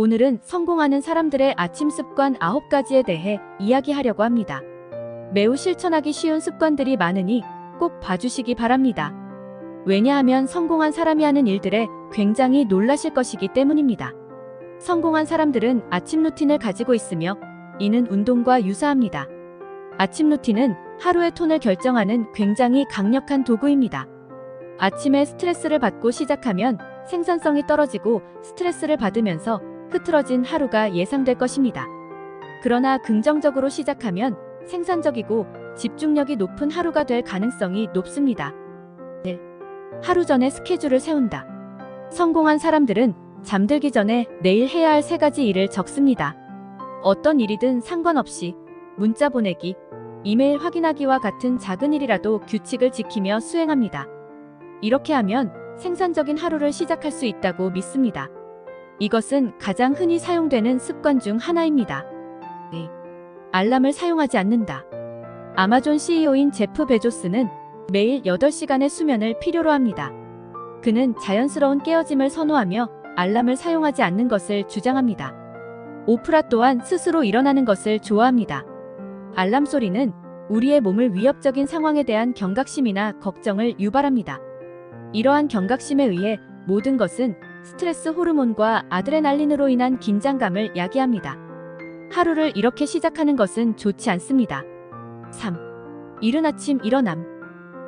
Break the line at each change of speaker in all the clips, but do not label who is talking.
오늘은 성공하는 사람들의 아침 습관 9가지에 대해 이야기하려고 합니다. 매우 실천하기 쉬운 습관들이 많으니 꼭 봐주시기 바랍니다. 왜냐하면 성공한 사람이 하는 일들에 굉장히 놀라실 것이기 때문입니다. 성공한 사람들은 아침 루틴을 가지고 있으며 이는 운동과 유사합니다. 아침 루틴은 하루의 톤을 결정하는 굉장히 강력한 도구입니다. 아침에 스트레스를 받고 시작하면 생산성이 떨어지고 스트레스를 받으면서 흐트러진 하루가 예상될 것입니다. 그러나 긍정적으로 시작하면 생산적이고 집중력이 높은 하루가 될 가능성이 높습니다. 1. 하루 전에 스케줄을 세운다. 성공한 사람들은 잠들기 전에 내일 해야 할 3가지 일을 적습니다. 어떤 일이든 상관없이 문자 보내기, 이메일 확인하기와 같은 작은 일이라도 규칙을 지키며 수행합니다. 이렇게 하면 생산적인 하루를 시작할 수 있다고 믿습니다. 이것은 가장 흔히 사용되는 습관 중 하나입니다. 2. 알람을 사용하지 않는다. 아마존 CEO인 제프 베조스는 매일 8시간의 수면을 필요로 합니다. 그는 자연스러운 깨어짐을 선호하며 알람을 사용하지 않는 것을 주장합니다. 오프라 또한 스스로 일어나는 것을 좋아합니다. 알람 소리는 우리의 몸을 위협적인 상황에 대한 경각심이나 걱정을 유발합니다. 이러한 경각심에 의해 모든 것은 스트레스 호르몬과 아드레날린으로 인한 긴장감을 야기합니다. 하루를 이렇게 시작하는 것은 좋지 않습니다. 3. 이른 아침 일어남.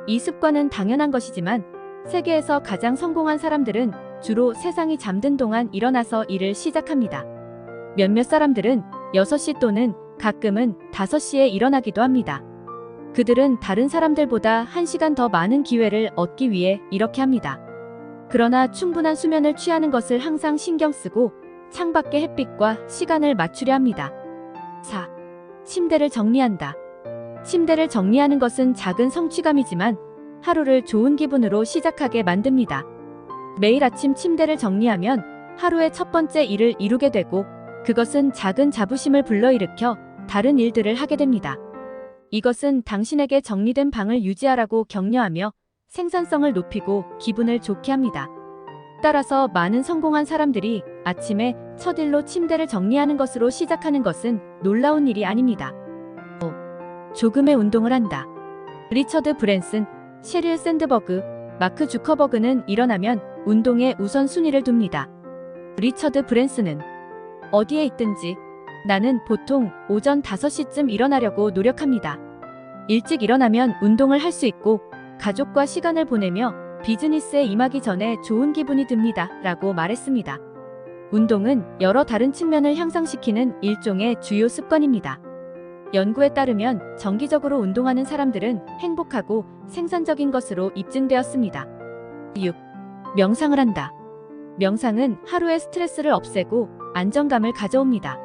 이 습관은 당연한 것이지만 세계에서 가장 성공한 사람들은 주로 세상이 잠든 동안 일어나서 일을 시작합니다. 몇몇 사람들은 6시 또는 가끔은 5시에 일어나기도 합니다. 그들은 다른 사람들보다 1시간 더 많은 기회를 얻기 위해 이렇게 합니다. 그러나 충분한 수면을 취하는 것을 항상 신경 쓰고 창밖의 햇빛과 시간을 맞추려 합니다. 4. 침대를 정리한다. 침대를 정리하는 것은 작은 성취감이지만 하루를 좋은 기분으로 시작하게 만듭니다. 매일 아침 침대를 정리하면 하루의 첫 번째 일을 이루게 되고 그것은 작은 자부심을 불러일으켜 다른 일들을 하게 됩니다. 이것은 당신에게 정리된 방을 유지하라고 격려하며 생산성을 높이고 기분을 좋게 합니다. 따라서 많은 성공한 사람들이 아침에 첫 일로 침대를 정리하는 것으로 시작하는 것은 놀라운 일이 아닙니다. 5. 조금의 운동을 한다. 리처드 브랜슨, sheryl 샌드버그, 마크 주커버그는 일어나면 운동에 우선순위를 둡니다. 리처드 브랜슨은 어디에 있든지 나는 보통 오전 5시쯤 일어나려고 노력합니다. 일찍 일어나면 운동을 할 수 있고 가족과 시간을 보내며 비즈니스에 임하기 전에 좋은 기분이 듭니다. 라고 말했습니다. 운동은 여러 다른 측면을 향상시키는 일종의 주요 습관입니다. 연구에 따르면 정기적으로 운동하는 사람들은 행복하고 생산적인 것으로 입증되었습니다. 6. 명상을 한다. 명상은 하루의 스트레스를 없애고 안정감을 가져옵니다.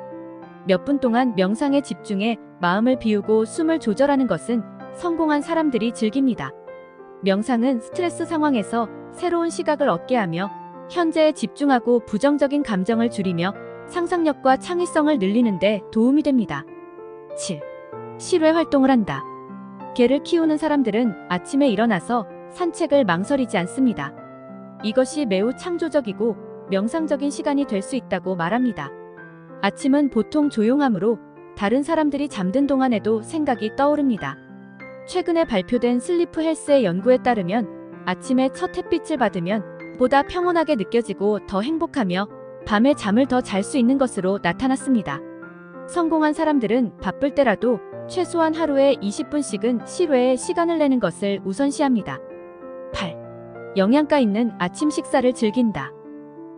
몇 분 동안 명상에 집중해 마음을 비우고 숨을 조절하는 것은 성공한 사람들이 즐깁니다. 명상은 스트레스 상황에서 새로운 시각을 얻게 하며 현재에 집중하고 부정적인 감정을 줄이며 상상력과 창의성을 늘리는 데 도움이 됩니다. 7. 실외 활동을 한다. 개를 키우는 사람들은 아침에 일어나서 산책을 망설이지 않습니다. 이것이 매우 창조적이고 명상적인 시간이 될 수 있다고 말합니다. 아침은 보통 조용하므로 다른 사람들이 잠든 동안에도 생각이 떠오릅니다. 최근에 발표된 슬리프 헬스의 연구에 따르면 아침에 첫 햇빛을 받으면 보다 평온하게 느껴지고 더 행복하며 밤에 잠을 더 잘 수 있는 것으로 나타났습니다. 성공한 사람들은 바쁠 때라도 최소한 하루에 20분씩은 실외에 시간을 내는 것을 우선시합니다. 8. 영양가 있는 아침 식사를 즐긴다.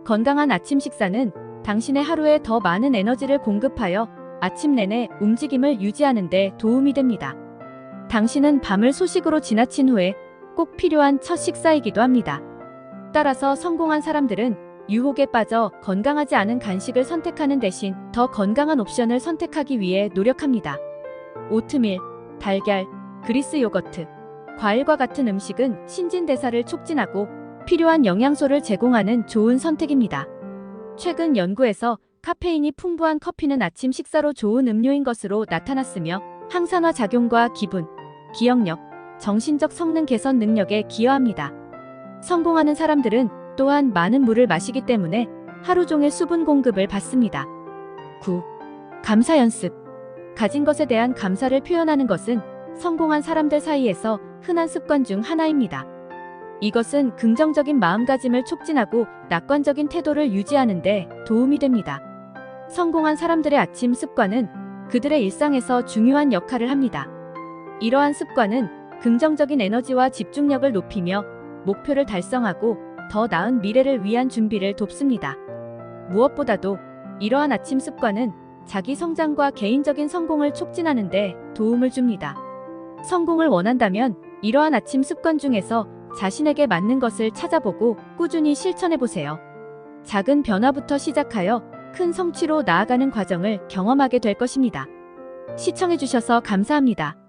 건강한 아침 식사는 당신의 하루에 더 많은 에너지를 공급하여 아침 내내 움직임을 유지하는 데 도움이 됩니다. 당신은 밤을 소식으로 지나친 후에 꼭 필요한 첫 식사이기도 합니다. 따라서 성공한 사람들은 유혹에 빠져 건강하지 않은 간식을 선택하는 대신 더 건강한 옵션을 선택하기 위해 노력합니다. 오트밀, 달걀, 그리스 요거트, 과일과 같은 음식은 신진대사를 촉진하고 필요한 영양소를 제공하는 좋은 선택입니다. 최근 연구에서 카페인이 풍부한 커피는 아침 식사로 좋은 음료인 것으로 나타났으며 항산화 작용과 기분, 기억력, 정신적 성능 개선 능력에 기여합니다. 성공하는 사람들은 또한 많은 물을 마시기 때문에 하루 종일 수분 공급을 받습니다. 9. 감사 연습. 가진 것에 대한 감사를 표현하는 것은 성공한 사람들 사이에서 흔한 습관 중 하나입니다. 이것은 긍정적인 마음가짐을 촉진하고 낙관적인 태도를 유지하는 데 도움이 됩니다. 성공한 사람들의 아침 습관은 그들의 일상에서 중요한 역할을 합니다. 이러한 습관은 긍정적인 에너지와 집중력을 높이며 목표를 달성하고 더 나은 미래를 위한 준비를 돕습니다. 무엇보다도 이러한 아침 습관은 자기 성장과 개인적인 성공을 촉진하는 데 도움을 줍니다. 성공을 원한다면 이러한 아침 습관 중에서 자신에게 맞는 것을 찾아보고 꾸준히 실천해 보세요. 작은 변화부터 시작하여 큰 성취로 나아가는 과정을 경험하게 될 것입니다. 시청해 주셔서 감사합니다.